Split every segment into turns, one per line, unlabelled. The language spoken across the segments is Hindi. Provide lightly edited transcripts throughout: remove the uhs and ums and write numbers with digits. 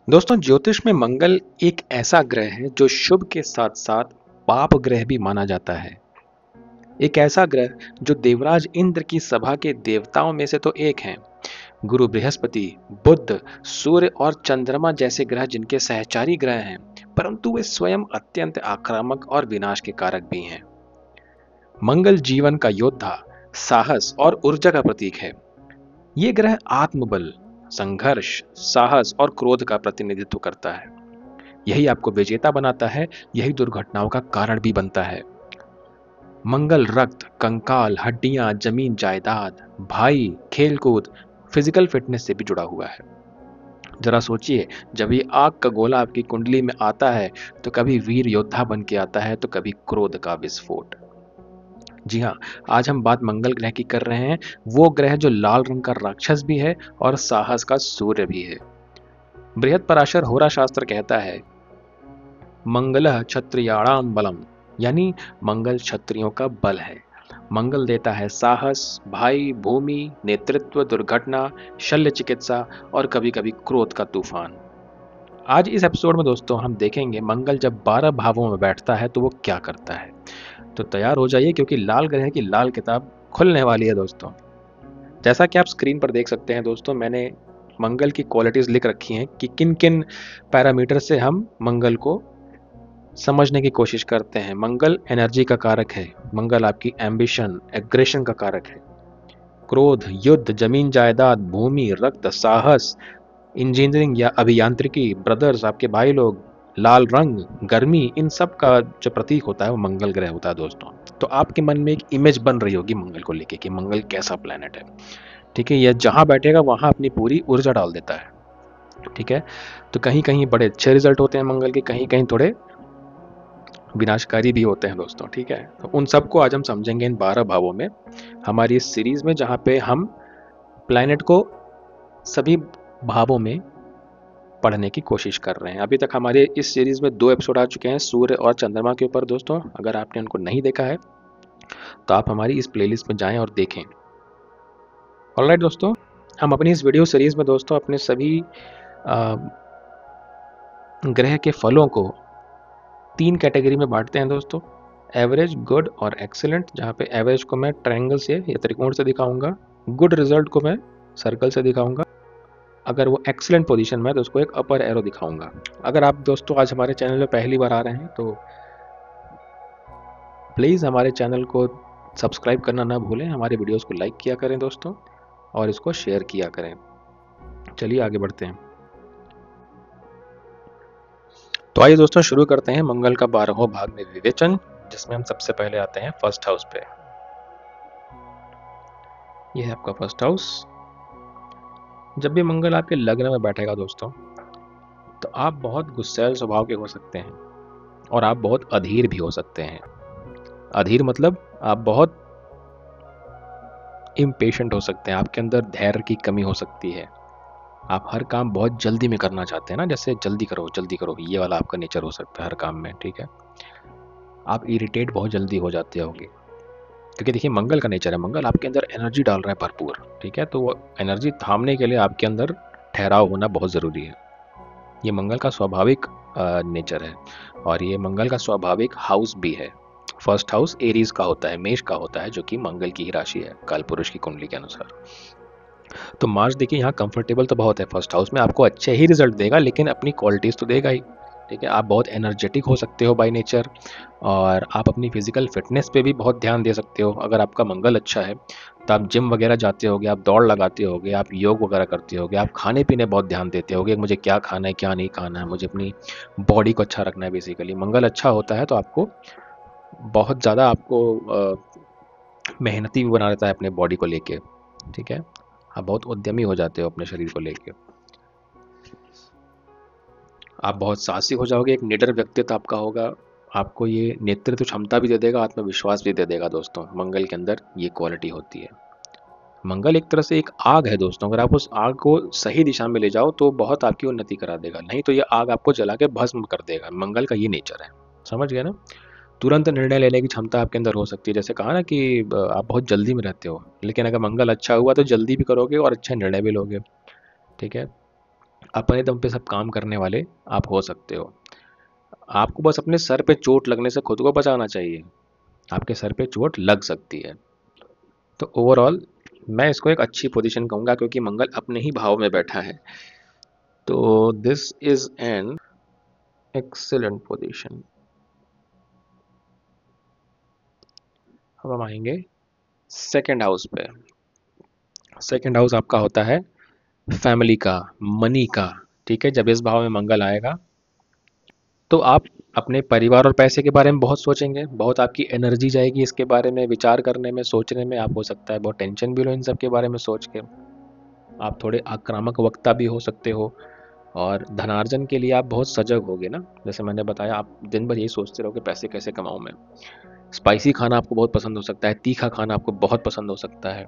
दोस्तों, ज्योतिष में मंगल एक ऐसा ग्रह है जो शुभ के साथ साथ पाप ग्रह भी माना जाता है। एक ऐसा ग्रह जो देवराज इंद्र की सभा के देवताओं में से तो एक हैं। गुरु बृहस्पति, बुध, सूर्य और चंद्रमा जैसे ग्रह जिनके सहचारी ग्रह हैं, परंतु वे स्वयं अत्यंत आक्रामक और विनाश के कारक भी हैं। मंगल जीवन का योद्धा, साहस और ऊर्जा का प्रतीक है। ये ग्रह आत्मबल, संघर्ष, साहस और क्रोध का प्रतिनिधित्व करता है। यही आपको विजेता बनाता है, यही दुर्घटनाओं का कारण भी बनता है। मंगल रक्त, कंकाल, हड्डियां, जमीन जायदाद, भाई, खेलकूद, फिजिकल फिटनेस से भी जुड़ा हुआ है। जरा सोचिए, जब ये आग का गोला आपकी कुंडली में आता है तो कभी वीर योद्धा बन के आता है तो कभी क्रोध का विस्फोट। जी हाँ, आज हम बात मंगल ग्रह की कर रहे हैं, वो ग्रह जो लाल रंग का राक्षस भी है और साहस का सूर्य भी है। बृहद पराशर होरा शास्त्र कहता है, मंगलः क्षत्रियाणाम बलम, यानी मंगल क्षत्रियों का बल है। मंगल देता है साहस, भाई, भूमि, नेतृत्व, दुर्घटना, शल्य चिकित्सा और कभी कभी क्रोध का तूफान। आज इस एपिसोड में दोस्तों हम देखेंगे मंगल जब 12 भावों में बैठता है तो वो क्या करता है। तो तैयार हो जाइए, क्योंकि लाल ग्रह की लाल किताब खुलने वाली है दोस्तों। जैसा कि आप स्क्रीन पर देख सकते हैं दोस्तों, मैंने मंगल की क्वालिटीज लिख रखी हैं कि किन किन पैरामीटर से हम मंगल को समझने की कोशिश करते हैं। मंगल एनर्जी का कारक है। मंगल आपकी एम्बिशन, एग्रेशन का कारक है। क्रोध, युद्ध, जमीन जायदाद, भूमि, रक्त, साहस, इंजीनियरिंग या अभियांत्रिकी, ब्रदर्स, आपके भाई लोग, लाल रंग, गर्मी, इन सब का जो प्रतीक होता है वो मंगल ग्रह होता है दोस्तों। तो आपके मन में एक इमेज बन रही होगी मंगल को लेके कि मंगल कैसा प्लेनेट है। ठीक है, यह जहां बैठेगा वहां अपनी पूरी ऊर्जा डाल देता है। ठीक है, तो कहीं कहीं बड़े अच्छे रिजल्ट होते हैं मंगल के, कहीं कहीं थोड़े विनाशकारी भी होते हैं दोस्तों। ठीक है, तो उन सबको आज हम समझेंगे इन 12 भावों में, हमारी इस सीरीज में, जहाँ पे हम प्लैनेट को सभी भावों में पढ़ने की कोशिश कर रहे हैं। अभी तक हमारे इस सीरीज में 2 एपिसोड आ चुके हैं सूर्य और चंद्रमा के ऊपर दोस्तों। अगर आपने उनको नहीं देखा है तो आप हमारी इस प्लेलिस्ट में जाएं और देखें। ऑलराइट दोस्तों, हम अपनी इस वीडियो सीरीज में दोस्तों अपने सभी ग्रह के फलों को 3 कैटेगरी में बांटते हैं दोस्तों, एवरेज, गुड और एक्सीलेंट। जहाँ पे एवरेज को मैं ट्रायंगल से या त्रिकोण से दिखाऊंगा, गुड रिजल्ट को मैं सर्कल से दिखाऊंगा, अगर वो एक्सीलेंट पोजीशन में है तो उसको एक अपर एरो दिखाऊंगा। अगर आप दोस्तों आज हमारे चैनल में पहली बार आ रहे हैं तो प्लीज़ हमारे चैनल को सब्सक्राइब करना ना भूलें, हमारे वीडियोस को लाइक किया करें दोस्तों और इसको शेयर किया करें। चलिए आगे बढ़ते हैं। तो आइए दोस्तों शुरू करते हैं मंगल का 12वां भाग में विवेचन, जिसमें हम सबसे पहले आते हैं फर्स्ट हाउस पे। यह है आपका फर्स्ट हाउस। जब भी मंगल आपके लग्न में बैठेगा दोस्तों, तो आप बहुत गुस्सैल स्वभाव के हो सकते हैं और आप बहुत अधीर भी हो सकते हैं। अधीर मतलब आप बहुत इम्पेशेंट हो सकते हैं, आपके अंदर धैर्य की कमी हो सकती है। आप हर काम बहुत जल्दी में करना चाहते हैं ना, जैसे जल्दी करो, ये वाला आपका नेचर हो सकता है हर काम में। ठीक है, आप इरिटेट बहुत जल्दी हो जाते होंगे, क्योंकि देखिए मंगल का नेचर है, मंगल आपके अंदर एनर्जी डाल रहा है भरपूर। ठीक है, तो वो एनर्जी थामने के लिए आपके अंदर ठहराव होना बहुत ज़रूरी है। ये मंगल का स्वाभाविक नेचर है और ये मंगल का स्वाभाविक हाउस भी है। फर्स्ट हाउस एरीज का होता है, मेष का होता है, जो कि मंगल की ही राशि है कालपुरुष की कुंडली के अनुसार। तो मार्स देखिए यहाँ कंफर्टेबल तो बहुत है फर्स्ट हाउस में, आपको अच्छे ही रिजल्ट देगा लेकिन अपनी क्वालिटीज़ तो देगा ही। ठीक है, आप बहुत एनर्जेटिक हो सकते हो बाय नेचर और आप अपनी फिजिकल फिटनेस पे भी बहुत ध्यान दे सकते हो। अगर आपका मंगल अच्छा है तो आप जिम वगैरह जाते होगे, आप दौड़ लगाते होगे, आप योग वगैरह करते होगे, आप खाने पीने बहुत ध्यान देते होगे, मुझे क्या खाना है क्या नहीं खाना है, मुझे अपनी बॉडी को अच्छा रखना है। बेसिकली मंगल अच्छा होता है तो आपको बहुत ज़्यादा आपको मेहनती भी बना देता है अपने बॉडी को लेके। ठीक है, आप बहुत उद्यमी हो जाते हो अपने शरीर को लेके, आप बहुत साहसी हो जाओगे, एक निडर व्यक्तित्व आपका होगा। आपको ये नेतृत्व क्षमता भी दे देगा, आत्मविश्वास भी दे देगा दोस्तों। मंगल के अंदर ये क्वालिटी होती है। मंगल एक तरह से एक आग है दोस्तों, अगर आप उस आग को सही दिशा में ले जाओ तो बहुत आपकी उन्नति करा देगा, नहीं तो ये आग आपको जला के भस्म कर देगा। मंगल का ये नेचर है, समझ गए ना। तुरंत निर्णय लेने की क्षमता आपके अंदर हो सकती है, जैसे कहा ना कि आप बहुत जल्दी में रहते हो, लेकिन अगर मंगल अच्छा हुआ तो जल्दी भी करोगे और अच्छे निर्णय भी लोगे। ठीक है, अपने दम पे सब काम करने वाले आप हो सकते हो। आपको बस अपने सर पे चोट लगने से खुद को बचाना चाहिए। आपके सर पे चोट लग सकती है। तो ओवरऑल मैं इसको एक अच्छी पोजीशन कहूंगा, क्योंकि मंगल अपने ही भाव में बैठा है। तो this is an excellent position. अब हम आएंगे सेकेंड हाउस पे। सेकेंड हाउस आपका होता है फैमिली का, मनी का। ठीक है, जब इस भाव में मंगल आएगा तो आप अपने परिवार और पैसे के बारे में बहुत सोचेंगे, बहुत आपकी एनर्जी जाएगी इसके बारे में विचार करने में, सोचने में। आप हो सकता है बहुत टेंशन भी लो इन सब के बारे में सोच के। आप थोड़े आक्रामक वक्ता भी हो सकते हो, और धनार्जन के लिए आप बहुत सजग होगे ना। जैसे मैंने बताया, आप दिन भर यही सोचते रहोगे पैसे कैसे कमाऊं मैं। स्पाइसी खाना आपको बहुत पसंद हो सकता है, तीखा खाना आपको बहुत पसंद हो सकता है।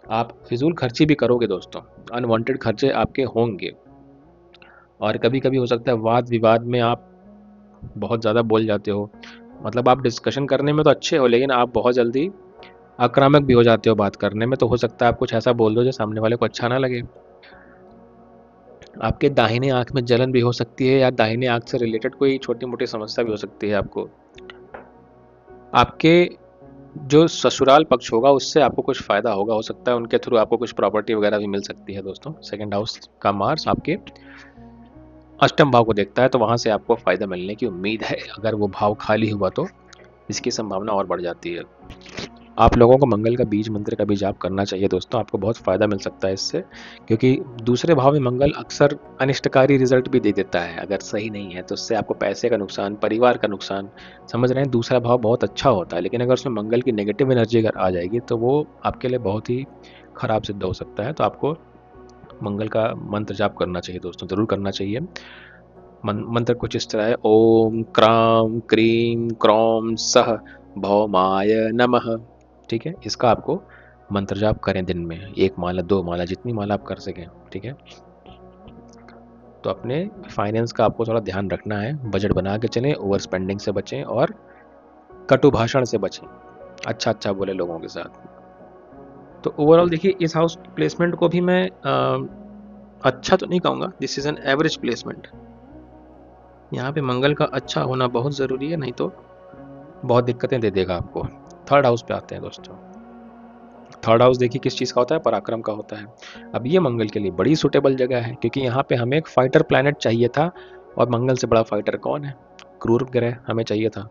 आप फिजूल खर्ची भी करोगे दोस्तों, अनवांटेड खर्चे आपके होंगे। और कभी कभी हो सकता है वाद विवाद में आप बहुत ज़्यादा बोल जाते हो। मतलब आप डिस्कशन करने में तो अच्छे हो, लेकिन आप बहुत जल्दी आक्रामक भी हो जाते हो बात करने में। तो हो सकता है आप कुछ ऐसा बोल दो जो सामने वाले को अच्छा ना लगे। आपके दाहिने आंख में जलन भी हो सकती है, या दाहिने आंख से रिलेटेड कोई छोटी मोटी समस्या भी हो सकती है आपको। आपके जो ससुराल पक्ष होगा उससे आपको कुछ फायदा होगा, हो सकता है उनके थ्रू आपको कुछ प्रॉपर्टी वगैरह भी मिल सकती है दोस्तों। सेकंड हाउस का मार्स आपके अष्टम भाव को देखता है, तो वहां से आपको फायदा मिलने की उम्मीद है। अगर वो भाव खाली हुआ तो इसकी संभावना और बढ़ जाती है। आप लोगों को मंगल का बीज मंत्र का भी जाप करना चाहिए दोस्तों, आपको बहुत फायदा मिल सकता है इससे। क्योंकि दूसरे भाव में मंगल अक्सर अनिष्टकारी रिजल्ट भी दे देता है, अगर सही नहीं है तो उससे आपको पैसे का नुकसान, परिवार का नुकसान। समझ रहे हैं, दूसरा भाव बहुत अच्छा होता है, लेकिन अगर उसमें मंगल की नेगेटिव एनर्जी अगर आ जाएगी तो वो आपके लिए बहुत ही खराब सिद्ध हो सकता है। तो आपको मंगल का मंत्र जाप करना चाहिए दोस्तों, जरूर करना चाहिए। मंत्र कुछ इस तरह है: ओम क्राम क्रीम क्रौम सह भौमाय नमः। ठीक है, इसका आपको मंत्र जाप करें दिन में 1 माला 2 माला, जितनी माला आप कर सकें। ठीक है, तो अपने फाइनेंस का आपको थोड़ा ध्यान रखना है, बजट बना के चलें, ओवर स्पेंडिंग से बचें और कटु भाषण से बचें, अच्छा अच्छा बोले लोगों के साथ। तो ओवरऑल देखिए, इस हाउस प्लेसमेंट को भी मैं अच्छा तो नहीं कहूँगा, this is an average placement. यहाँ पे मंगल का अच्छा होना बहुत ज़रूरी है, नहीं तो बहुत दिक्कतें दे देगा आपको। थर्ड हाउस पे आते हैं दोस्तों। थर्ड हाउस देखिए किस चीज़ का होता है, पराक्रम का होता है। अब ये मंगल के लिए बड़ी सुटेबल जगह है, क्योंकि यहाँ पे हमें एक फाइटर प्लैनेट चाहिए था, और मंगल से बड़ा फाइटर कौन है? क्रूर ग्रह हमें चाहिए था।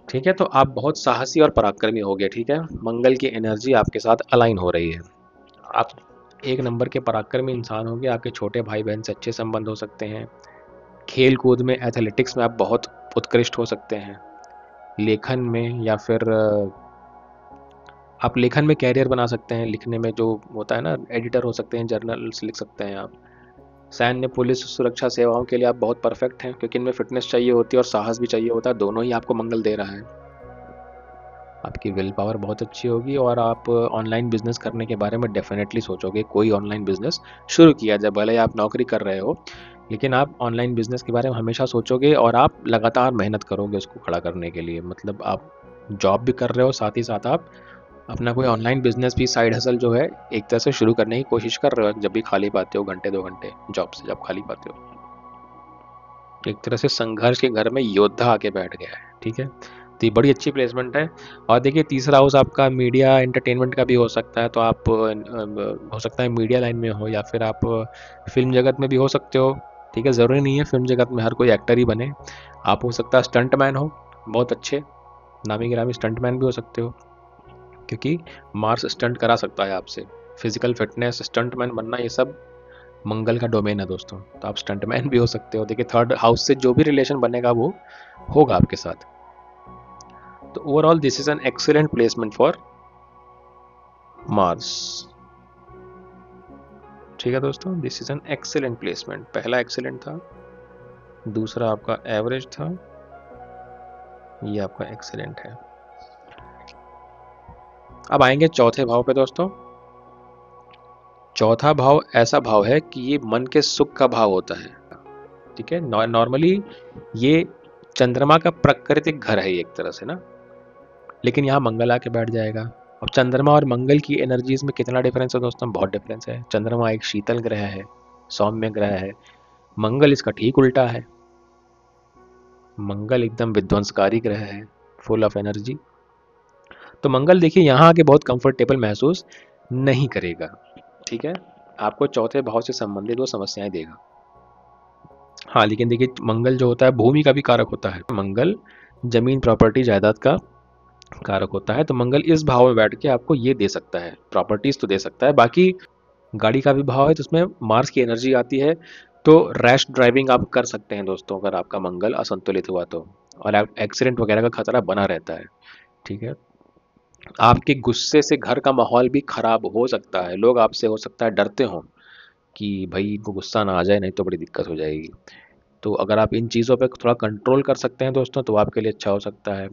ठीक है, तो आप बहुत साहसी और पराक्रमी हो गए। ठीक है, मंगल की एनर्जी आपके साथ अलाइन हो रही है। आप एक नंबर के पराक्रमी इंसान होंगे। आपके छोटे भाई बहन से अच्छे संबंध हो सकते हैं। खेल कूद में, एथलेटिक्स में आप बहुत उत्कृष्ट हो सकते हैं। लेखन में, या फिर आप लेखन में कैरियर बना सकते हैं। लिखने में जो होता है ना, एडिटर हो सकते हैं, जर्नल्स लिख सकते हैं आप। सैन्य, पुलिस, सुरक्षा सेवाओं के लिए आप बहुत परफेक्ट हैं, क्योंकि इनमें फिटनेस चाहिए होती है और साहस भी चाहिए होता है। दोनों ही आपको मंगल दे रहा है। आपकी विल पावर बहुत अच्छी होगी, और आप ऑनलाइन बिजनेस करने के बारे में डेफिनेटली सोचोगे। कोई ऑनलाइन बिजनेस शुरू किया जाए, भले आप नौकरी कर रहे हो, लेकिन आप ऑनलाइन बिजनेस के बारे में हमेशा सोचोगे, और आप लगातार मेहनत करोगे उसको खड़ा करने के लिए। मतलब आप जॉब भी कर रहे हो, साथ ही साथ आप अपना कोई ऑनलाइन बिजनेस भी, साइड हसल जो है, एक तरह से शुरू करने की कोशिश कर रहे हो, जब भी खाली पाते हो, घंटे 2 घंटे जॉब से जब खाली पाते हो। एक तरह से संघर्ष के घर में योद्धा आके बैठ गया है। ठीक है, तो ये बड़ी अच्छी प्लेसमेंट है। और देखिए, तीसरा हाउस आपका मीडिया एंटरटेनमेंट का भी हो सकता है। तो आप हो सकता है मीडिया लाइन में हो, या फिर आप फिल्म जगत में भी हो सकते हो। ठीक है, ज़रूरी नहीं है फिल्म जगत में हर कोई एक्टर ही बने। आप हो सकता है स्टंट मैन हो, बहुत अच्छे नामी गिरामी स्टंट मैन भी हो सकते हो, क्योंकि मार्स स्टंट करा सकता है आपसे। फिजिकल फिटनेस, स्टंट मैन बनना, ये सब मंगल का डोमेन है दोस्तों। तो आप स्टंटमैन भी हो सकते हो। देखिए, थर्ड हाउस से जो भी रिलेशन बनेगा वो होगा आपके साथ। तो overall this is an excellent placement for Mars. ठीक है दोस्तों, this is an excellent placement. पहला एक्सीलेंट था, दूसरा आपका एवरेज था, ये आपका एक्सीलेंट है। अब आएंगे चौथे भाव पे दोस्तों। चौथा भाव ऐसा भाव है कि ये मन के सुख का भाव होता है। ठीक है, नॉर्मली ये चंद्रमा का प्राकृतिक घर है एक तरह से ना, लेकिन यहाँ मंगल आके बैठ जाएगा। अब चंद्रमा और मंगल की एनर्जीज में कितना डिफरेंस है दोस्तों? बहुत डिफरेंस है। चंद्रमा एक शीतल ग्रह है, सौम्य ग्रह है, मंगल इसका ठीक उल्टा है। मंगल एकदम विध्वंसकारी ग्रह है, फुल ऑफ एनर्जी। तो मंगल देखिए यहाँ आके बहुत कंफर्टेबल महसूस नहीं करेगा, ठीक है। आपको चौथे भाव से संबंधित वो समस्याएं देगा। हाँ, लेकिन देखिए मंगल जो होता है भूमि का भी कारक होता है। मंगल जमीन, प्रॉपर्टी, जायदाद का कारक होता है। तो मंगल इस भाव में बैठ के आपको ये दे सकता है, प्रॉपर्टीज तो दे सकता है। बाकी गाड़ी का भी भाव है तो उसमें मार्स की एनर्जी आती है, तो रैश ड्राइविंग आप कर सकते हैं दोस्तों अगर आपका मंगल असंतुलित हुआ तो, और एक्सीडेंट वगैरह का खतरा बना रहता है, ठीक है। आपके गुस्से से घर का माहौल भी खराब हो सकता है। लोग आपसे हो सकता है डरते हो कि भाई इनको गुस्सा ना आ जाए, नहीं तो बड़ी दिक्कत हो जाएगी। तो अगर आप इन चीज़ों पे थोड़ा कंट्रोल कर सकते हैं दोस्तों तो आपके लिए अच्छा हो सकता है।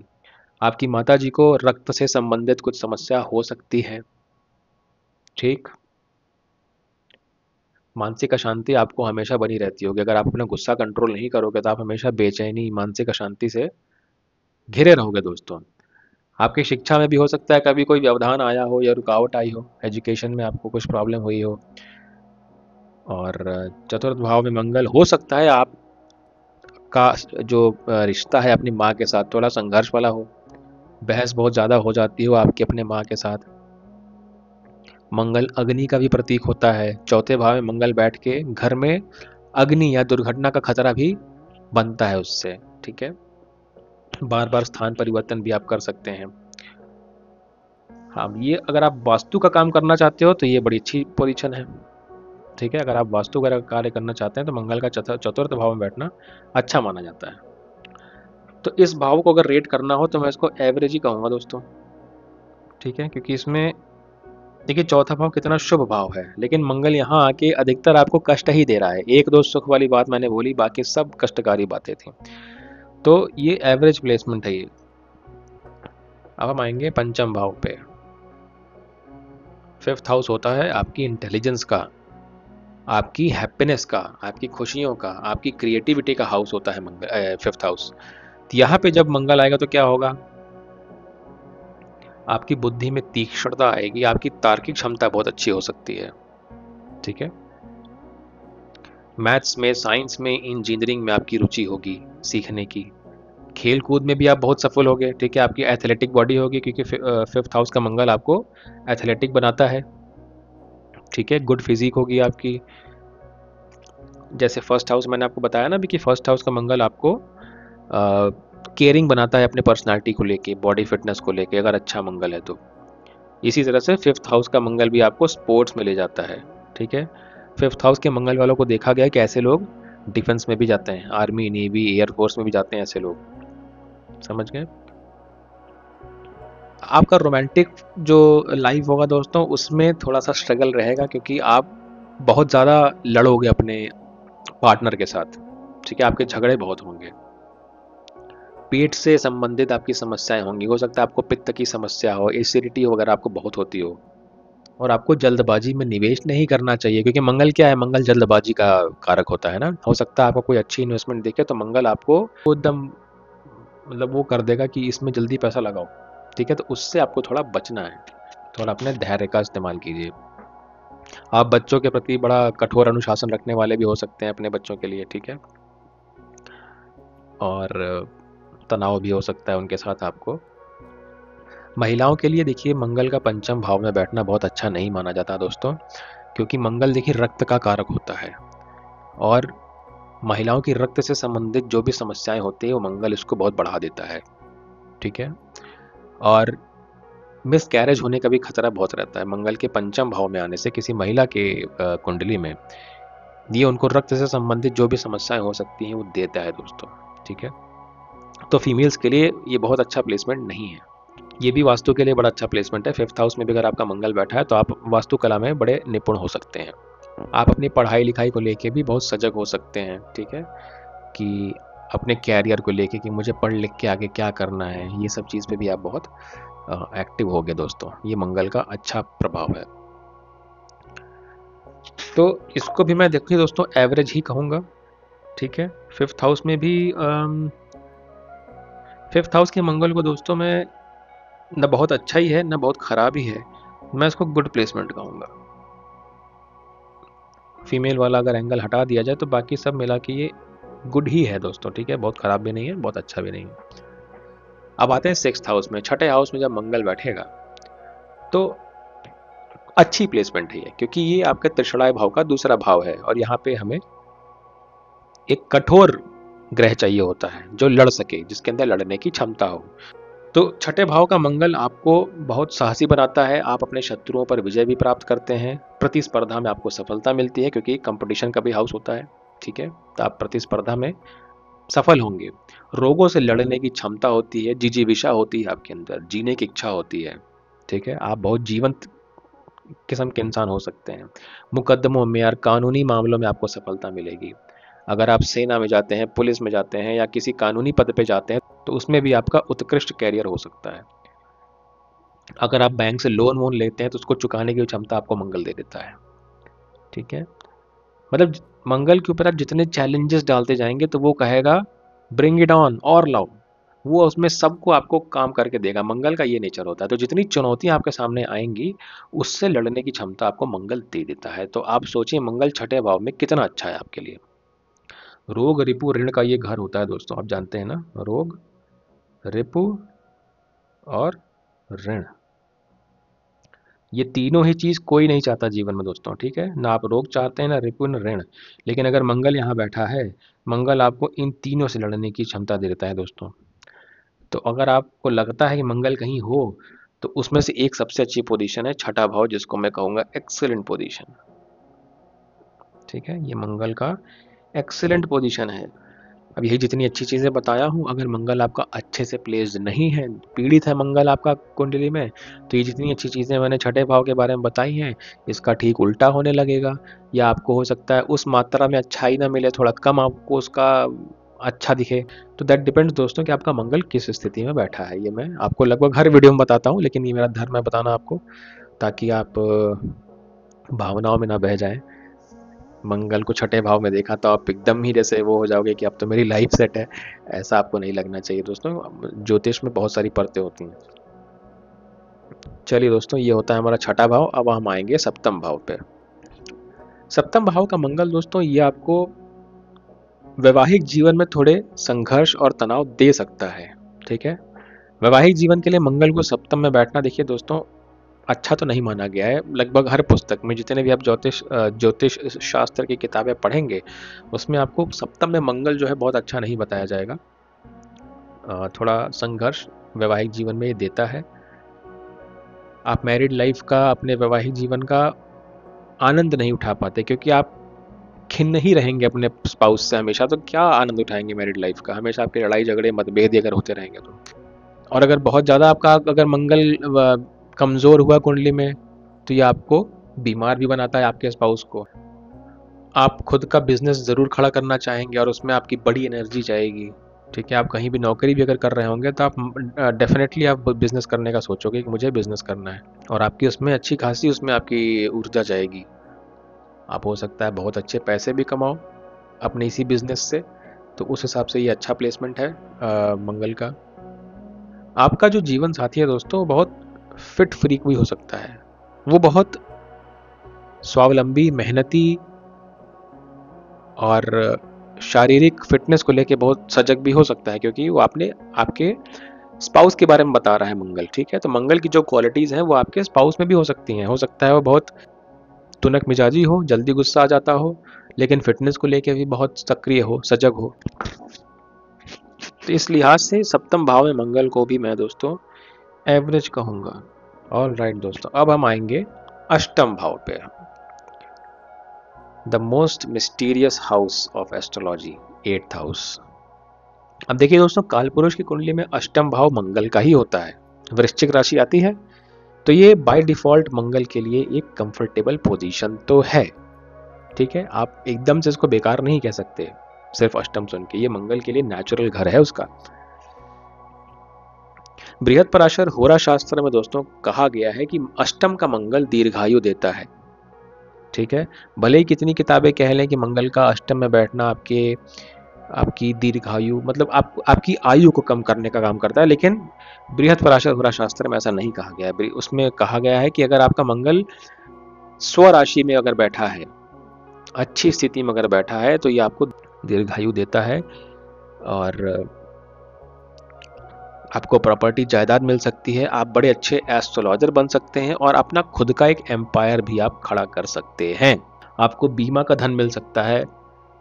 आपकी माताजी को रक्त से संबंधित कुछ समस्या हो सकती है, ठीक। मानसिक अशांति आपको हमेशा बनी रहती होगी। अगर आप अपना गुस्सा कंट्रोल नहीं करोगे तो आप हमेशा बेचैनी, मानसिक अशांति से घिरे रहोगे दोस्तों। आपकी शिक्षा में भी हो सकता है कभी कोई व्यवधान आया हो या रुकावट आई हो, एजुकेशन में आपको कुछ प्रॉब्लम हुई हो। और चतुर्थ भाव में मंगल हो सकता है आपका जो रिश्ता है अपनी माँ के साथ थोड़ा संघर्ष वाला हो, बहस बहुत ज़्यादा हो जाती हो आपकी अपने माँ के साथ। मंगल अग्नि का भी प्रतीक होता है। चौथे भाव में मंगल बैठ के घर में अग्नि या दुर्घटना का खतरा भी बनता है उससे, ठीक है। बार बार स्थान परिवर्तन भी आप कर सकते हैं। हाँ, ये अगर आप वास्तु का काम करना चाहते हो तो ये बड़ी अच्छी पोजीशन है, ठीक है। अगर आप वास्तु का कार्य करना चाहते हैं तो मंगल का चतुर्थ भाव में बैठना अच्छा माना जाता है। तो इस भाव को अगर रेट करना हो तो मैं इसको एवरेज ही कहूँगा दोस्तों, ठीक है। क्योंकि इसमें देखिए चौथा भाव कितना शुभ भाव है, लेकिन मंगल यहाँ आके अधिकतर आपको कष्ट ही दे रहा है। एक दो सुख वाली बात मैंने बोली, बाकी सब कष्टकारी बातें थी। तो ये एवरेज प्लेसमेंट है ये। अब हम आएंगे पंचम भाव पे। फिफ्थ हाउस होता है आपकी इंटेलिजेंस का, आपकी हैप्पीनेस का, आपकी खुशियों का, आपकी क्रिएटिविटी का हाउस होता है मंगल, फिफ्थ हाउस। तो यहाँ पे जब मंगल आएगा तो क्या होगा? आपकी बुद्धि में तीक्ष्णता आएगी, आपकी तार्किक क्षमता बहुत अच्छी हो सकती है, ठीक है। मैथ्स में, साइंस में, इंजीनियरिंग में आपकी रुचि होगी सीखने की। खेल कूद में भी आप बहुत सफल होगे, ठीक है। आपकी एथलेटिक बॉडी होगी क्योंकि फिफ्थ हाउस का मंगल आपको एथलेटिक बनाता है, ठीक है। गुड फिजिक होगी आपकी। जैसे फर्स्ट हाउस मैंने आपको बताया ना भी कि फर्स्ट हाउस का मंगल आपको केयरिंग बनाता है अपने पर्सनालिटी को लेके, बॉडी फिटनेस को लेके, अगर अच्छा मंगल है तो। इसी तरह से फिफ्थ हाउस का मंगल भी आपको स्पोर्ट्स में ले जाता है, ठीक है। फिफ्थ हाउस के मंगल वालों को देखा गया है कि ऐसे लोग डिफेंस में भी जाते हैं, आर्मी, नेवी, एयरफोर्स में भी जाते हैं ऐसे लोग, समझ गए। आपका रोमांटिक जो लाइफ होगा दोस्तों उसमें थोड़ा सा स्ट्रगल रहेगा, क्योंकि आप बहुत ज़्यादा लड़ोगे अपने पार्टनर के साथ, ठीक है। आपके झगड़े बहुत होंगे। पेट से संबंधित आपकी समस्याएं होंगी। हो सकता है आपको पित्त की समस्या हो, एसिडिटी वगैरह आपको बहुत होती हो। और आपको जल्दबाजी में निवेश नहीं करना चाहिए, क्योंकि मंगल क्या है? मंगल जल्दबाजी का कारक होता है ना। हो सकता है आपको कोई अच्छी इन्वेस्टमेंट दिखे तो मंगल आपको एकदम मतलब वो कर देगा कि इसमें जल्दी पैसा लगाओ, ठीक है। तो उससे आपको थोड़ा बचना है, थोड़ा अपने धैर्य का इस्तेमाल कीजिए। आप बच्चों के प्रति बड़ा कठोर अनुशासन रखने वाले भी हो सकते हैं अपने बच्चों के लिए, ठीक है। और तनाव भी हो सकता है उनके साथ आपको। महिलाओं के लिए देखिए मंगल का पंचम भाव में बैठना बहुत अच्छा नहीं माना जाता दोस्तों, क्योंकि मंगल देखिए रक्त का कारक होता है, और महिलाओं की रक्त से संबंधित जो भी समस्याएं होती है वो मंगल इसको बहुत बढ़ा देता है, ठीक है। और मिस कैरेज होने का भी खतरा बहुत रहता है मंगल के पंचम भाव में आने से किसी महिला के कुंडली में। ये उनको रक्त से संबंधित जो भी समस्याएं हो सकती हैं वो देता है दोस्तों, ठीक है। तो फीमेल्स के लिए ये बहुत अच्छा प्लेसमेंट नहीं है। ये भी वास्तु के लिए बड़ा अच्छा प्लेसमेंट है। फिफ्थ हाउस में भी अगर आपका मंगल बैठा है तो आप वास्तुकला में बड़े निपुण हो सकते हैं। आप अपनी पढ़ाई लिखाई को लेके भी बहुत सजग हो सकते हैं, ठीक है। कि अपने कैरियर को लेके कि मुझे पढ़ लिख के आगे क्या करना है, ये सब चीज़ पे भी आप बहुत एक्टिव हो गए दोस्तों। ये मंगल का अच्छा प्रभाव है। तो इसको भी मैं देखिए दोस्तों एवरेज ही कहूँगा, ठीक है। फिफ्थ हाउस में भी फिफ्थ हाउस के मंगल को दोस्तों मैं न बहुत अच्छा ही है न बहुत खराब ही है, मैं इसको गुड प्लेसमेंट कहूँगा। फीमेल वाला अगर एंगल हटा दिया जाए तो बाकी सब मिला के ये गुड ही है दोस्तों, ठीक है, बहुत खराब भी नहीं है बहुत अच्छा भी नहीं है। अब आते हैं सिक्स्थ हाउस में। छठे हाउस में जब मंगल बैठेगा तो अच्छी प्लेसमेंट है ये, क्योंकि ये आपके त्रिषणाय भाव का दूसरा भाव है और यहाँ पे हमें एक कठोर ग्रह चाहिए होता है जो लड़ सके, जिसके अंदर लड़ने की क्षमता हो। तो छठे भाव का मंगल आपको बहुत साहसी बनाता है, आप अपने शत्रुओं पर विजय भी प्राप्त करते हैं, प्रतिस्पर्धा में आपको सफलता मिलती है क्योंकि कंपटीशन का भी हाउस होता है, ठीक है, तो आप प्रतिस्पर्धा में सफल होंगे। रोगों से लड़ने की क्षमता होती है, जिजीविषा होती है आपके अंदर, जीने की इच्छा होती है, ठीक है, आप बहुत जीवंत किस्म के इंसान हो सकते हैं। मुकदमों में और कानूनी मामलों में आपको सफलता मिलेगी। अगर आप सेना में जाते हैं, पुलिस में जाते हैं या किसी कानूनी पद पे जाते हैं तो उसमें भी आपका उत्कृष्ट कैरियर हो सकता है। अगर आप बैंक से लोन वोन लेते हैं तो उसको चुकाने की क्षमता आपको मंगल दे देता है, ठीक है। मतलब मंगल के ऊपर आप जितने चैलेंजेस डालते जाएंगे तो वो कहेगा ब्रिंग इट ऑन और लाओ, वो उसमें सबको आपको काम करके देगा। मंगल का ये नेचर होता है। तो जितनी चुनौतियां आपके सामने आएंगी उससे लड़ने की क्षमता आपको मंगल दे देता है। तो आप सोचिए मंगल छठे भाव में कितना अच्छा है आपके लिए। रोग रिपु ऋण का ये घर होता है दोस्तों, आप जानते हैं ना, रोग रिपु और ऋण, ये तीनों ही चीज कोई नहीं चाहता जीवन में दोस्तों, ठीक है, ना आप रोग चाहते हैं ना रिपु न ऋण। लेकिन अगर मंगल यहाँ बैठा है, मंगल आपको इन तीनों से लड़ने की क्षमता दे देता है दोस्तों। तो अगर आपको लगता है कि मंगल कहीं हो तो उसमें से एक सबसे अच्छी पोजीशन है छठा भाव, जिसको मैं कहूंगा एक्सीलेंट पोजीशन, ठीक है, ये मंगल का एक्सीलेंट पोजीशन है। अब यही जितनी अच्छी चीजें बताया हूं, अगर मंगल आपका अच्छे से प्लेस्ड नहीं है, पीड़ित है मंगल आपका कुंडली में, तो ये जितनी अच्छी चीजें मैंने छठे भाव के बारे में बताई हैं इसका ठीक उल्टा होने लगेगा, या आपको हो सकता है उस मात्रा में अच्छाई ना मिले, थोड़ा कम आपको उसका अच्छा दिखे। तो दैट डिपेंड्स दोस्तों कि आपका मंगल किस स्थिति में बैठा है। ये मैं आपको लगभग हर वीडियो में बताता हूँ, लेकिन ये मेरा धर्म है बताना आपको, ताकि आप भावनाओं में ना बह जाएं। मंगल को छठे भाव में देखा तो आप एकदम ही जैसे वो हो जाओगे कि अब तो मेरी लाइफ सेट है, ऐसा आपको नहीं लगना चाहिए दोस्तों। ज्योतिष में बहुत सारी परतें होती हैं। चलिए दोस्तों, ये होता है हमारा छठा भाव। अब हम आएंगे सप्तम भाव पे। सप्तम भाव का मंगल दोस्तों ये आपको वैवाहिक जीवन में थोड़े संघर्ष और तनाव दे सकता है, ठीक है। वैवाहिक जीवन के लिए मंगल को सप्तम में बैठना देखिए दोस्तों अच्छा तो नहीं माना गया है। लगभग हर पुस्तक में जितने भी आप ज्योतिष शास्त्र की किताबें पढ़ेंगे उसमें आपको सप्तम में मंगल जो है बहुत अच्छा नहीं बताया जाएगा। थोड़ा संघर्ष वैवाहिक जीवन में ये देता है। आप मैरिड लाइफ का, अपने वैवाहिक जीवन का आनंद नहीं उठा पाते क्योंकि आप खिन्न ही रहेंगे अपने स्पाउस से हमेशा, तो क्या आनंद उठाएंगे मैरिड लाइफ का, हमेशा आपके लड़ाई झगड़े मतभेद अगर होते रहेंगे तो। और अगर बहुत ज़्यादा आपका अगर मंगल कमज़ोर हुआ कुंडली में तो ये आपको बीमार भी बनाता है आपके स्पाउस को। आप खुद का बिजनेस ज़रूर खड़ा करना चाहेंगे और उसमें आपकी बड़ी एनर्जी जाएगी, ठीक है। आप कहीं भी नौकरी भी अगर कर रहे होंगे तो आप डेफिनेटली आप बिजनेस करने का सोचोगे कि मुझे बिजनेस करना है, और आपकी उसमें अच्छी खासी उसमें आपकी ऊर्जा जाएगी। आप हो सकता है बहुत अच्छे पैसे भी कमाओ अपने इसी बिजनेस से। तो उस हिसाब से ये अच्छा प्लेसमेंट है मंगल का। आपका जो जीवन साथी है दोस्तों बहुत फिट फ्रीक भी हो सकता है, वो बहुत स्वावलंबी, मेहनती और शारीरिक फिटनेस को लेके बहुत सजग भी हो सकता है, क्योंकि वो आपके स्पाउस के बारे में बता रहा है मंगल, ठीक है। तो मंगल की जो क्वालिटीज हैं वो आपके स्पाउस में भी हो सकती हैं। हो सकता है वो बहुत तुनक मिजाजी हो, जल्दी गुस्सा आ जाता हो, लेकिन फिटनेस को लेके भी बहुत सक्रिय हो, सजग हो। तो इस लिहाज से सप्तम भाव में मंगल को भी मैं दोस्तों एवरेज कहूंगा। ऑल राइट दोस्तों, अब हम आएंगे अष्टम भाव पे, the most mysterious house of astrology, 8th house. अब देखिए दोस्तों, कालपुरुष की कुंडली में अष्टम भाव मंगल का ही होता है, वृश्चिक राशि आती है, तो ये बाय डिफॉल्ट मंगल के लिए एक कंफर्टेबल पोजीशन तो है, ठीक है। आप एकदम से इसको बेकार नहीं कह सकते सिर्फ अष्टम सुन के, ये मंगल के लिए नेचुरल घर है उसका। बृहद पराशर होरा शास्त्र में दोस्तों कहा गया है कि अष्टम का मंगल दीर्घायु देता है, ठीक है। भले ही कितनी किताबें कह लें कि मंगल का अष्टम में बैठना आपके आपकी दीर्घायु, मतलब आपकी आयु को कम करने का काम करता है। लेकिन बृहस्पति शास्त्र में ऐसा नहीं कहा गया है। उसमें कहा गया है कि अगर आपका मंगल स्वराशि में अगर बैठा है, अच्छी स्थिति में अगर बैठा है, तो ये आपको दीर्घायु देता है और आपको प्रॉपर्टी जायदाद मिल सकती है। आप बड़े अच्छे एस्ट्रोलॉजर बन सकते हैं और अपना खुद का एक एम्पायर भी आप खड़ा कर सकते हैं। आपको बीमा का धन मिल सकता है,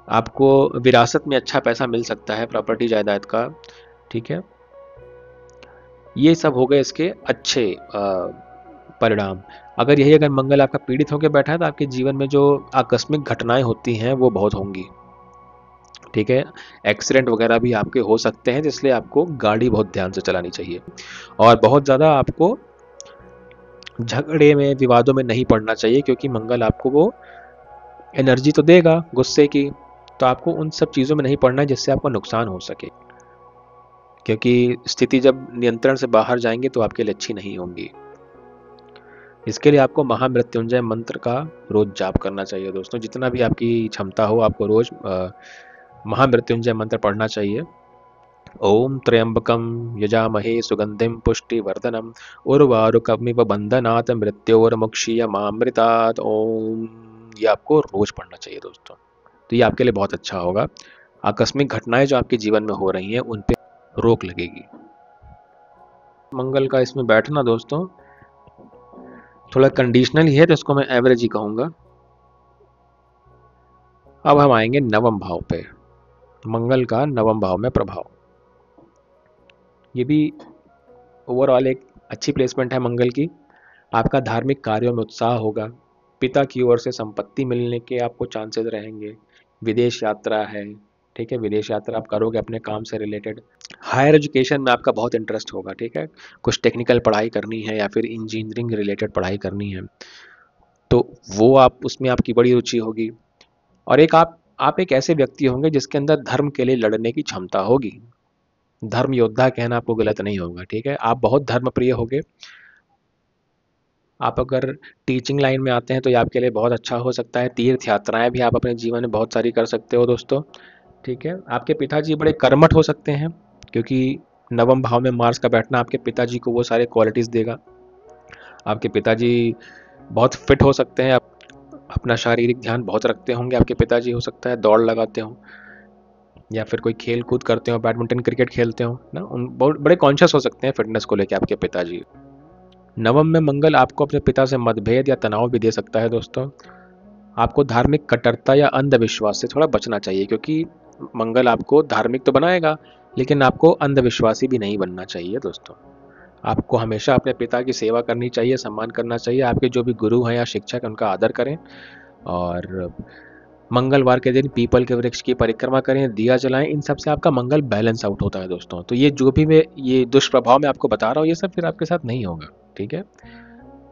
आपको विरासत में अच्छा पैसा मिल सकता है, प्रॉपर्टी जायदाद का। ठीक है, ये सब हो गए इसके अच्छे परिणाम। अगर मंगल आपका पीड़ित होकर बैठा है तो आपके जीवन में जो आकस्मिक घटनाएं होती हैं वो बहुत होंगी। ठीक है, एक्सीडेंट वगैरह भी आपके हो सकते हैं, इसलिए आपको गाड़ी बहुत ध्यान से चलानी चाहिए और बहुत ज़्यादा आपको झगड़े में, विवादों में नहीं पड़ना चाहिए, क्योंकि मंगल आपको वो एनर्जी तो देगा गुस्से की, तो आपको उन सब चीज़ों में नहीं पड़ना है जिससे आपको नुकसान हो सके, क्योंकि स्थिति जब नियंत्रण से बाहर जाएंगे तो आपके लिए अच्छी नहीं होंगी। इसके लिए आपको महामृत्युंजय मंत्र का रोज जाप करना चाहिए दोस्तों। जितना भी आपकी क्षमता हो, आपको रोज महामृत्युंजय मंत्र पढ़ना चाहिए। ओम त्र्यंबकम यजामहे सुगंधिम पुष्टिवर्धनम उर्वारुकमिव बंधनात् मृत्योर्मुक्षीयमामृतात् ओम, ये आपको रोज पढ़ना चाहिए दोस्तों। तो ये आपके लिए बहुत अच्छा होगा। आकस्मिक घटनाएं जो आपके जीवन में हो रही हैं उन पे रोक लगेगी। मंगल का इसमें बैठना दोस्तों थोड़ा कंडीशनल ही है, तो इसको मैं एवरेज ही कहूंगा। अब हम आएंगे नवम भाव पे, मंगल का नवम भाव में प्रभाव। ये भी ओवरऑल एक अच्छी प्लेसमेंट है मंगल की। आपका धार्मिक कार्यों में उत्साह होगा, पिता की ओर से संपत्ति मिलने के आपको चांसेस रहेंगे, विदेश यात्रा है। ठीक है, विदेश यात्रा आप करोगे अपने काम से रिलेटेड। हायर एजुकेशन में आपका बहुत इंटरेस्ट होगा। ठीक है, कुछ टेक्निकल पढ़ाई करनी है या फिर इंजीनियरिंग रिलेटेड पढ़ाई करनी है, तो वो आप उसमें आपकी बड़ी रुचि होगी। और आप एक ऐसे व्यक्ति होंगे जिसके अंदर धर्म के लिए लड़ने की क्षमता होगी। धर्म योद्धा कहना आपको गलत नहीं होगा। ठीक है, आप बहुत धर्म प्रिय होगे। आप अगर टीचिंग लाइन में आते हैं तो ये आपके लिए बहुत अच्छा हो सकता है। तीर्थ यात्राएं भी आप अपने जीवन में बहुत सारी कर सकते हो दोस्तों। ठीक है, आपके पिताजी बड़े कर्मठ हो सकते हैं, क्योंकि नवम भाव में मार्स का बैठना आपके पिताजी को वो सारे क्वालिटीज देगा। आपके पिताजी बहुत फिट हो सकते हैं, अपना शारीरिक ध्यान बहुत रखते होंगे आपके पिताजी। हो सकता है दौड़ लगाते हों या फिर कोई खेल कूद करते हो, बैडमिंटन क्रिकेट खेलते हो ना, उन बहुत बड़े कॉन्शियस हो सकते हैं फिटनेस को लेकर आपके पिताजी। नवम में मंगल आपको अपने पिता से मतभेद या तनाव भी दे सकता है दोस्तों। आपको धार्मिक कट्टरता या अंधविश्वास से थोड़ा बचना चाहिए, क्योंकि मंगल आपको धार्मिक तो बनाएगा लेकिन आपको अंधविश्वासी भी नहीं बनना चाहिए दोस्तों। आपको हमेशा अपने पिता की सेवा करनी चाहिए, सम्मान करना चाहिए। आपके जो भी गुरु हैं या शिक्षक, उनका आदर करें और मंगलवार के दिन पीपल के वृक्ष की परिक्रमा करें, दिया जलाएं। इन सब से आपका मंगल बैलेंस आउट होता है दोस्तों। तो ये जो भी मैं ये दुष्प्रभाव मैं आपको बता रहा हूँ, ये सब फिर आपके साथ नहीं होगा। ठीक है,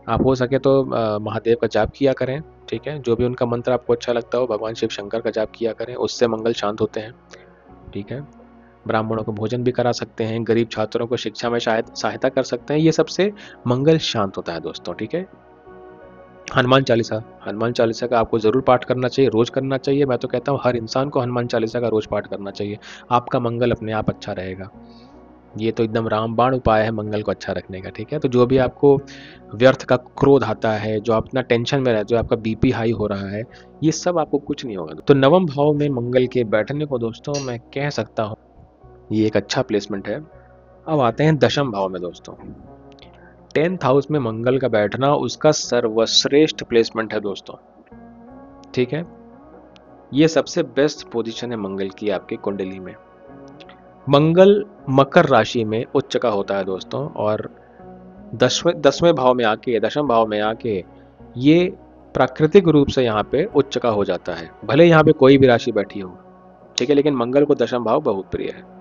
आप हो सके तो महादेव का जाप किया करें। ठीक है, जो भी उनका मंत्र आपको अच्छा लगता हो, भगवान शिव शंकर का जाप किया करें, उससे मंगल शांत होते हैं। ठीक है, ब्राह्मणों को भोजन भी करा सकते हैं, गरीब छात्रों को शिक्षा में शायद सहायता कर सकते हैं। ये सबसे मंगल शांत होता है दोस्तों। ठीक है, हनुमान चालीसा का आपको जरूर पाठ करना चाहिए, रोज करना चाहिए। मैं तो कहता हूँ हर इंसान को हनुमान चालीसा का रोज पाठ करना चाहिए। आपका मंगल अपने आप अच्छा रहेगा। ये तो एकदम रामबाण उपाय है मंगल को अच्छा रखने का। ठीक है, तो जो भी आपको व्यर्थ का क्रोध आता है, जो आप इतना टेंशन में रहते हो, आपका बीपी हाई हो रहा है, ये सब आपको कुछ नहीं होगा। तो नवम भाव में मंगल के बैठने को दोस्तों मैं कह सकता हूँ ये एक अच्छा प्लेसमेंट है। अब आते हैं दशम भाव में दोस्तों। 10th हाउस में मंगल का बैठना उसका सर्वश्रेष्ठ प्लेसमेंट है दोस्तों। ठीक है, ये सबसे बेस्ट पोजीशन है मंगल की आपके कुंडली में। मंगल मकर राशि में उच्च का होता है दोस्तों, और दसवें भाव में आके, दशम भाव में आके ये प्राकृतिक रूप से यहाँ पे उच्च का हो जाता है। भले यहाँ पे कोई भी राशि बैठी हो, ठीक है, लेकिन मंगल को दशम भाव बहुत प्रिय है।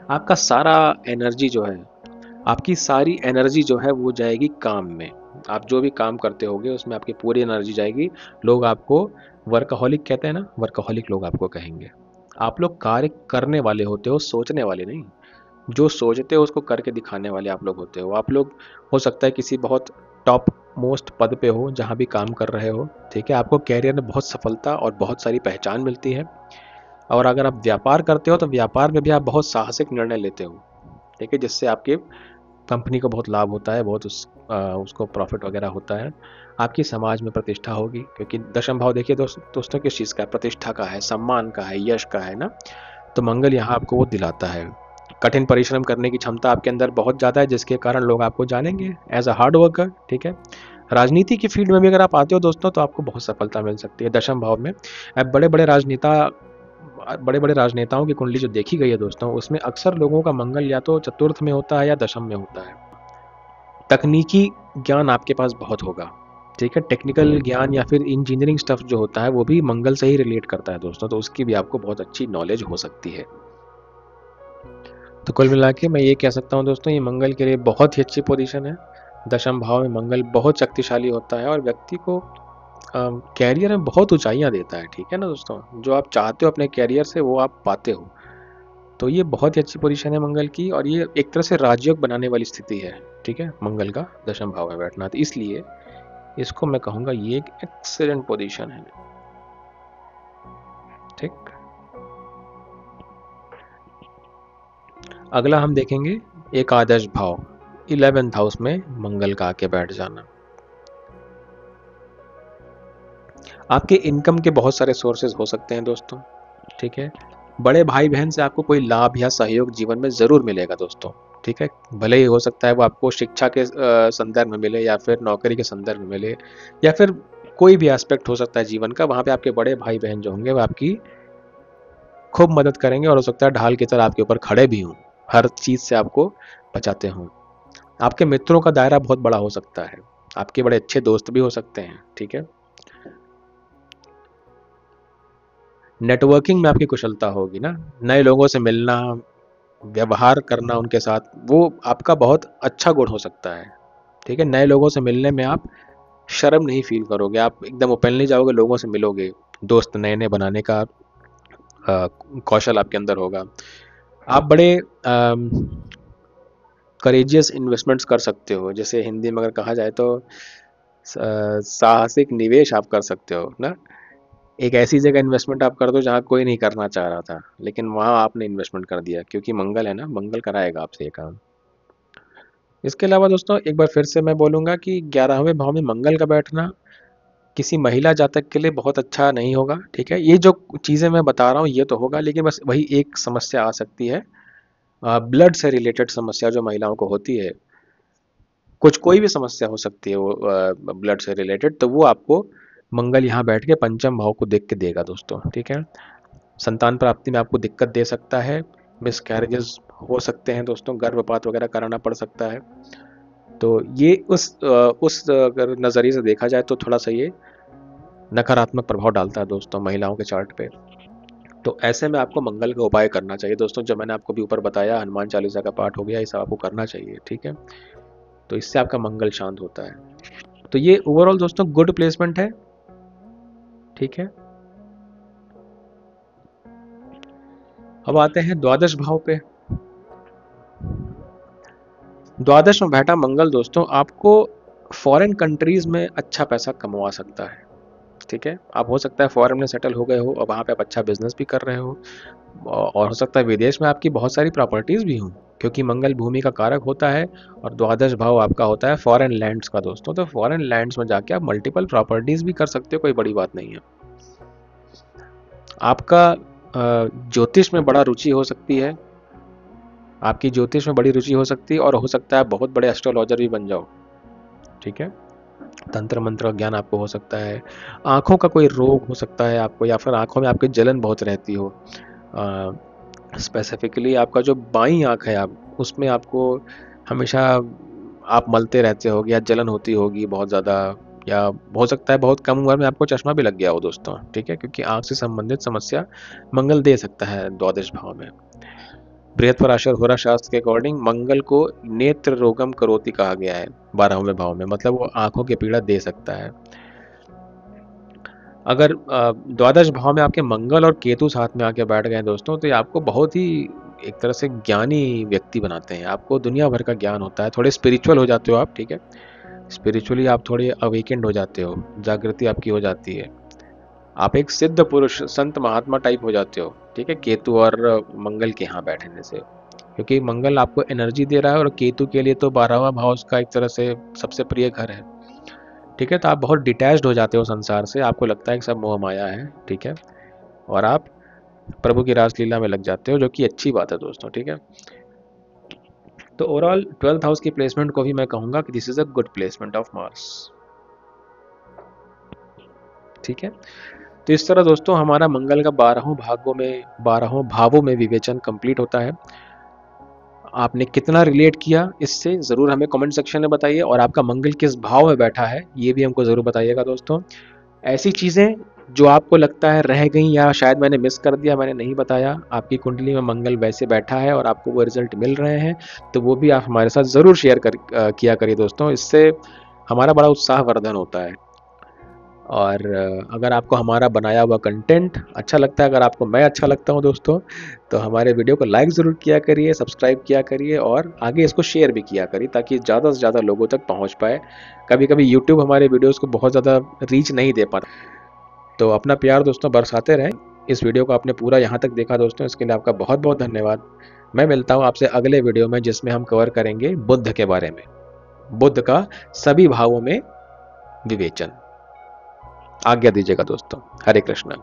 आपका सारा एनर्जी जो है, आपकी सारी एनर्जी जो है वो जाएगी काम में। आप जो भी काम करते होगे उसमें आपकी पूरी एनर्जी जाएगी। लोग आपको वर्कaholic कहते हैं ना, वर्कaholic लोग आपको कहेंगे। आप लोग कार्य करने वाले होते हो, सोचने वाले नहीं। जो सोचते हो उसको करके दिखाने वाले आप लोग होते हो। आप लोग हो सकता है किसी बहुत टॉप मोस्ट पद पे हो जहाँ भी काम कर रहे हो। ठीक है, आपको कैरियर में बहुत सफलता और बहुत सारी पहचान मिलती है। और अगर आप व्यापार करते हो तो व्यापार में भी आप बहुत साहसिक निर्णय लेते हो, ठीक है, जिससे आपके कंपनी को बहुत लाभ होता है, बहुत उसको प्रॉफिट वगैरह होता है। आपकी समाज में प्रतिष्ठा होगी, क्योंकि दशम भाव देखिए दोस्तों किस चीज़ का है, प्रतिष्ठा का है, सम्मान का है, यश का है ना। तो मंगल यहाँ आपको वो दिलाता है। कठिन परिश्रम करने की क्षमता आपके अंदर बहुत ज़्यादा है, जिसके कारण लोग आपको जानेंगे एज अ हार्ड वर्कर, ठीक है। राजनीति की फील्ड में भी अगर आप आते हो दोस्तों तो आपको बहुत सफलता मिल सकती है दशम भाव में। अब बड़े बड़े राजनेताओं की कुंडली जो देखी गई है दोस्तों, उसमें अक्सर लोगों का मंगल या तो चतुर्थ में होता है या दशम में होता है। तकनीकी ज्ञान आपके पास बहुत होगा, ठीक है। टेक्निकल ज्ञान या फिर इंजीनियरिंग स्टफ जो होता है वो भी मंगल से ही रिलेट करता है दोस्तों, तो उसकी भी आपको बहुत अच्छी नॉलेज हो सकती है। तो कुल मिला के मैं ये कह सकता हूँ दोस्तों, ये मंगल के लिए बहुत ही अच्छी पोजीशन है। दशम भाव में मंगल बहुत शक्तिशाली होता है और व्यक्ति को कैरियर में बहुत ऊंचाइयां देता है, ठीक है ना दोस्तों। जो आप चाहते हो अपने कैरियर से वो आप पाते हो। तो ये बहुत ही अच्छी पोजीशन है मंगल की, और ये एक तरह से राजयोग बनाने वाली स्थिति है, ठीक है, मंगल का दशम भाव में बैठना। तो इसलिए इसको मैं कहूंगा ये एक एक्सीलेंट पोजीशन है, ठीक। अगला हम देखेंगे एकादश भाव, 11th हाउस में मंगल का आके बैठ जाना। आपके इनकम के बहुत सारे सोर्सेज हो सकते हैं दोस्तों, ठीक है। बड़े भाई बहन से आपको कोई लाभ या सहयोग जीवन में जरूर मिलेगा दोस्तों, ठीक है। भले ही हो सकता है वो आपको शिक्षा के संदर्भ में मिले, या फिर नौकरी के संदर्भ में मिले, या फिर कोई भी एस्पेक्ट हो सकता है जीवन का, वहां पे आपके बड़े भाई बहन जो होंगे वो आपकी खूब मदद करेंगे, और हो सकता है ढाल की तरह आपके ऊपर खड़े भी हों, हर चीज से आपको बचाते हों। आपके मित्रों का दायरा बहुत बड़ा हो सकता है, आपके बड़े अच्छे दोस्त भी हो सकते हैं, ठीक है। नेटवर्किंग में आपकी कुशलता होगी ना, नए लोगों से मिलना, व्यवहार करना उनके साथ, वो आपका बहुत अच्छा गुण हो सकता है, ठीक है। नए लोगों से मिलने में आप शर्म नहीं फील करोगे, आप एकदम ओपनली जाओगे, लोगों से मिलोगे, दोस्त नए नए बनाने का कौशल आपके अंदर होगा। आप बड़े करेजियस इन्वेस्टमेंट्स कर सकते हो, जैसे हिंदी में अगर कहा जाए तो साहसिक निवेश आप कर सकते हो ना। एक ऐसी जगह इन्वेस्टमेंट आप कर दो जहाँ कोई नहीं करना चाह रहा था, लेकिन वहां आपने इन्वेस्टमेंट कर दिया, क्योंकि मंगल है ना, मंगल कराएगा आपसे ये काम। इसके अलावा दोस्तों एक बार फिर से मैं बोलूंगा कि 11वें भाव में मंगल का बैठना किसी महिला जातक के लिए बहुत अच्छा नहीं होगा, ठीक है। ये जो चीजें मैं बता रहा हूँ ये तो होगा, लेकिन बस वही एक समस्या आ सकती है, ब्लड से रिलेटेड समस्या जो महिलाओं को होती है, कुछ कोई भी समस्या हो सकती है वो ब्लड से रिलेटेड, तो वो आपको मंगल यहाँ बैठ के पंचम भाव को देख के देगा दोस्तों, ठीक है। संतान प्राप्ति में आपको दिक्कत दे सकता है, मिस कैरेजेस हो सकते हैं दोस्तों, गर्भपात वगैरह कराना पड़ सकता है। तो ये उस अगर नज़रिए से देखा जाए तो थोड़ा सा ये नकारात्मक प्रभाव डालता है दोस्तों महिलाओं के चार्ट पे। तो ऐसे में आपको मंगल का उपाय करना चाहिए दोस्तों, जो मैंने आपको भी ऊपर बताया, हनुमान चालीसा का पाठ हो गया, ये सब आपको करना चाहिए, ठीक है। तो इससे आपका मंगल शांत होता है। तो ये ओवरऑल दोस्तों गुड प्लेसमेंट है, ठीक है। अब आते हैं द्वादश भाव पे। द्वादश में बैठा मंगल दोस्तों आपको फॉरेन कंट्रीज में अच्छा पैसा कमवा सकता है, ठीक है। आप हो सकता है फॉरेन में सेटल हो गए हो और वहाँ पे आप अच्छा बिजनेस भी कर रहे हो, और हो सकता है विदेश में आपकी बहुत सारी प्रॉपर्टीज भी हों, क्योंकि मंगल भूमि का कारक होता है, और द्वादश भाव आपका होता है फॉरेन लैंड्स का दोस्तों। तो फॉरेन लैंड्स में जाके आप मल्टीपल प्रॉपर्टीज भी कर सकते हो, कोई बड़ी बात नहीं है। आपका ज्योतिष में बड़ा रुचि हो सकती है, आपकी ज्योतिष में बड़ी रुचि हो सकती है, और हो सकता है बहुत बड़े एस्ट्रोलॉजर भी बन जाओ, ठीक है। तंत्र मंत्र का ज्ञान आपको हो सकता है। आंखों का कोई रोग हो सकता है आपको, या फिर आंखों में आपकी जलन बहुत रहती हो, स्पेसिफिकली आपका जो बाईं आंख है आप उसमें आपको हमेशा आप मलते रहते हो, या जलन होती होगी बहुत ज़्यादा, या हो सकता है बहुत कम उम्र में आपको चश्मा भी लग गया हो दोस्तों, ठीक है, क्योंकि आंख से संबंधित समस्या मंगल दे सकता है द्वादश भाव में। बृहस्पराशर होरा शास्त्र के अकॉर्डिंग मंगल को नेत्र रोगम करोति कहा गया है 12वें भाव में, मतलब वो आंखों की पीड़ा दे सकता है। अगर द्वादश भाव में आपके मंगल और केतु साथ में आके बैठ गए दोस्तों, तो ये आपको बहुत ही एक तरह से ज्ञानी व्यक्ति बनाते हैं, आपको दुनिया भर का ज्ञान होता है, थोड़े स्पिरिचुअल हो जाते हो आप, ठीक है। स्पिरिचुअली आप थोड़े अवेकेंड हो जाते हो, जागृति आपकी हो जाती है। आप एक सिद्ध पुरुष, संत महात्मा टाइप हो जाते हो, ठीक है, केतु और मंगल के यहाँ बैठने से। क्योंकि मंगल आपको एनर्जी दे रहा है और केतु के लिए तो 12वां भाव उसका एक तरह से सबसे प्रिय घर है, ठीक है। तो आप बहुत डिटैच्ड हो जाते हो संसार से, आपको लगता है कि सब मोह माया है, ठीक है, और आप प्रभु की रासलीला में लग जाते हो, जो कि अच्छी बात है दोस्तों, ठीक है। तो ओवरऑल 12th हाउस की प्लेसमेंट को भी मैं कहूंगा कि this is a good placement of Mars, ठीक है। तो इस तरह दोस्तों हमारा मंगल का 12 भावों में विवेचन कंप्लीट होता है। आपने कितना रिलेट किया इससे ज़रूर हमें कमेंट सेक्शन में बताइए, और आपका मंगल किस भाव में बैठा है ये भी हमको ज़रूर बताइएगा दोस्तों। ऐसी चीज़ें जो आपको लगता है रह गई या शायद मैंने मिस कर दिया, मैंने नहीं बताया, आपकी कुंडली में मंगल वैसे बैठा है और आपको वो रिजल्ट मिल रहे हैं, तो वो भी आप हमारे साथ ज़रूर शेयर किया करिए दोस्तों। इससे हमारा बड़ा उत्साहवर्धन होता है। और अगर आपको हमारा बनाया हुआ कंटेंट अच्छा लगता है, अगर आपको मैं अच्छा लगता हूँ दोस्तों, तो हमारे वीडियो को लाइक ज़रूर किया करिए, सब्सक्राइब किया करिए और आगे इसको शेयर भी किया करिए, ताकि ज़्यादा से ज़्यादा लोगों तक पहुँच पाए। कभी कभी यूट्यूब हमारे वीडियोज़ को बहुत ज़्यादा रीच नहीं दे पाता, तो अपना प्यार दोस्तों बरसाते रहें। इस वीडियो को आपने पूरा यहाँ तक देखा दोस्तों, इसके लिए आपका बहुत बहुत धन्यवाद। मैं मिलता हूँ आपसे अगले वीडियो में, जिसमें हम कवर करेंगे बुद्ध के बारे में, बुद्ध का सभी भावों में विवेचन। आज्ञा दीजिएगा दोस्तों। हरे कृष्ण।